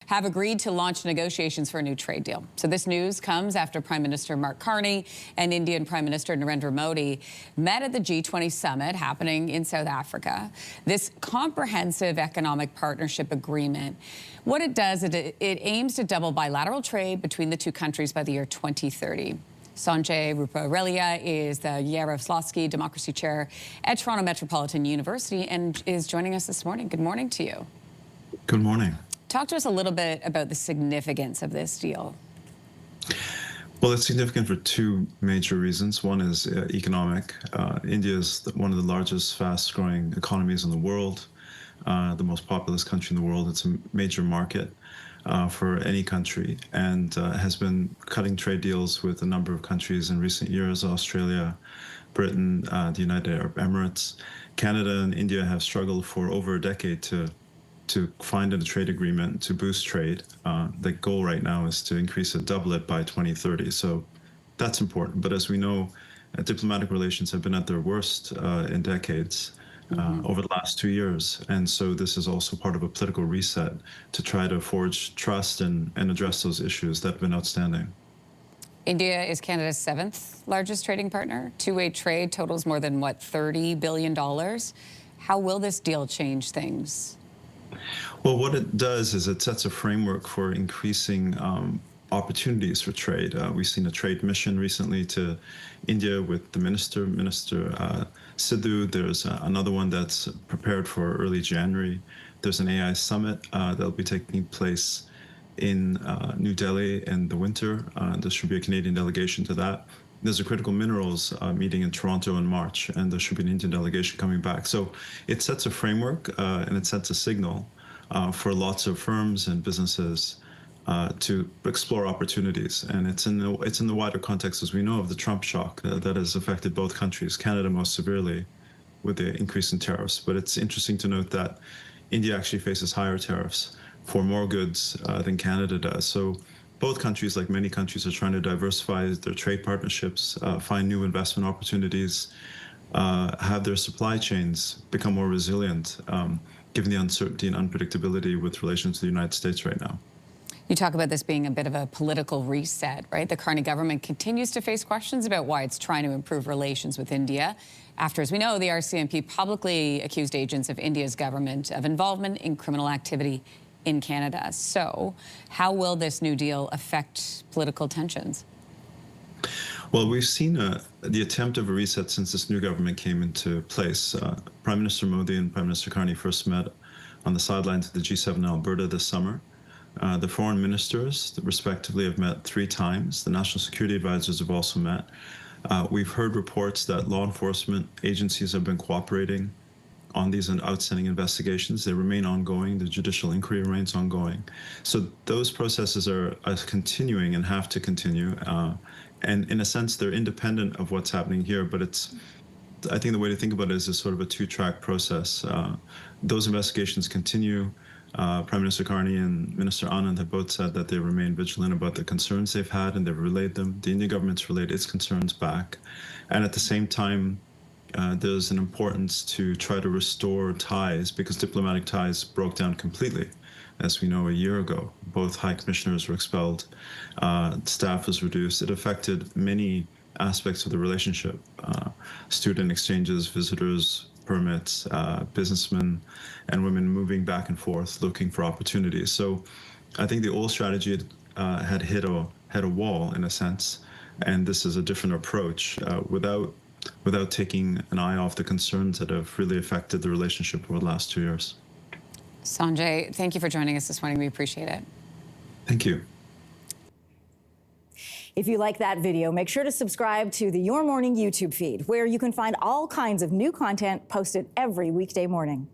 have agreed to launch negotiations for a new trade deal. So this news comes after Prime Minister Mark Carney and Indian Prime Minister Narendra Modi met at the G20 summit happening in South Africa. This comprehensive economic partnership agreement, what it does, it aims to double bilateral trade between the two countries by the year 2030. Sanjay Ruparelia is the Yaroslavsky Democracy Chair at Toronto Metropolitan University and is joining us this morning. Good morning to you. Good morning. Talk to us a little bit about the significance of this deal. Well, it's significant for two major reasons. One is economic. India is one of the largest, fast-growing economies in the world, the most populous country in the world. It's a major market for any country, and has been cutting trade deals with a number of countries in recent years: Australia, Britain, the United Arab Emirates. Canada and India have struggled for over a decade to find a trade agreement to boost trade. The goal right now is to increase it, double it by 2030. So that's important. But as we know, diplomatic relations have been at their worst in decades. Over the last 2 years. And so this is also part of a political reset to try to forge trust and address those issues that have been outstanding. India is Canada's 7th largest trading partner. Two-way trade totals more than, what, $30 billion? How will this deal change things? Well, what it does is it sets a framework for increasing opportunities for trade. We've seen a trade mission recently to India with the Minister Sidhu. There's another one that's prepared for early January. There's an AI summit that'll be taking place in New Delhi in the winter. There should be a Canadian delegation to that. There's a critical minerals meeting in Toronto in March, and there should be an Indian delegation coming back. So it sets a framework and it sets a signal for lots of firms and businesses to explore opportunities. And it's in the wider context, as we know, of the Trump shock that has affected both countries, Canada most severely with the increase in tariffs. But it's interesting to note that India actually faces higher tariffs for more goods than Canada does. So both countries, like many countries, are trying to diversify their trade partnerships, find new investment opportunities, have their supply chains become more resilient, given the uncertainty and unpredictability with relation to the United States right now. You talk about this being a bit of a political reset, right? The Carney government continues to face questions about why it's trying to improve relations with India after, as we know, the RCMP publicly accused agents of India's government of involvement in criminal activity in Canada. So how will this new deal affect political tensions? Well, we've seen the attempt of a reset since this new government came into place. Prime Minister Modi and Prime Minister Carney first met on the sidelines of the G7 in Alberta this summer. The foreign ministers, respectively, have met 3 times. The national security advisors have also met. We've heard reports that law enforcement agencies have been cooperating on these outstanding investigations. They remain ongoing. The judicial inquiry remains ongoing. So those processes are continuing and have to continue. And in a sense, they're independent of what's happening here. But I think the way to think about it is sort of a 2-track process. Those investigations continue. Prime Minister Carney and Minister Anand have both said that they remain vigilant about the concerns they've had, and they've relayed them. The Indian government's relayed its concerns back. And at the same time, there's an importance to try to restore ties, because diplomatic ties broke down completely, as we know, a year ago. Both high commissioners were expelled, staff was reduced. It affected many aspects of the relationship, student exchanges, visitors, permits, businessmen and women moving back and forth looking for opportunities. So I think the old strategy had hit a wall in a sense, and this is a different approach without taking an eye off the concerns that have really affected the relationship over the last 2 years. Sanjay, thank you for joining us this morning. We appreciate it. Thank you. If you like that video, make sure to subscribe to the Your Morning YouTube feed, where you can find all kinds of new content posted every weekday morning.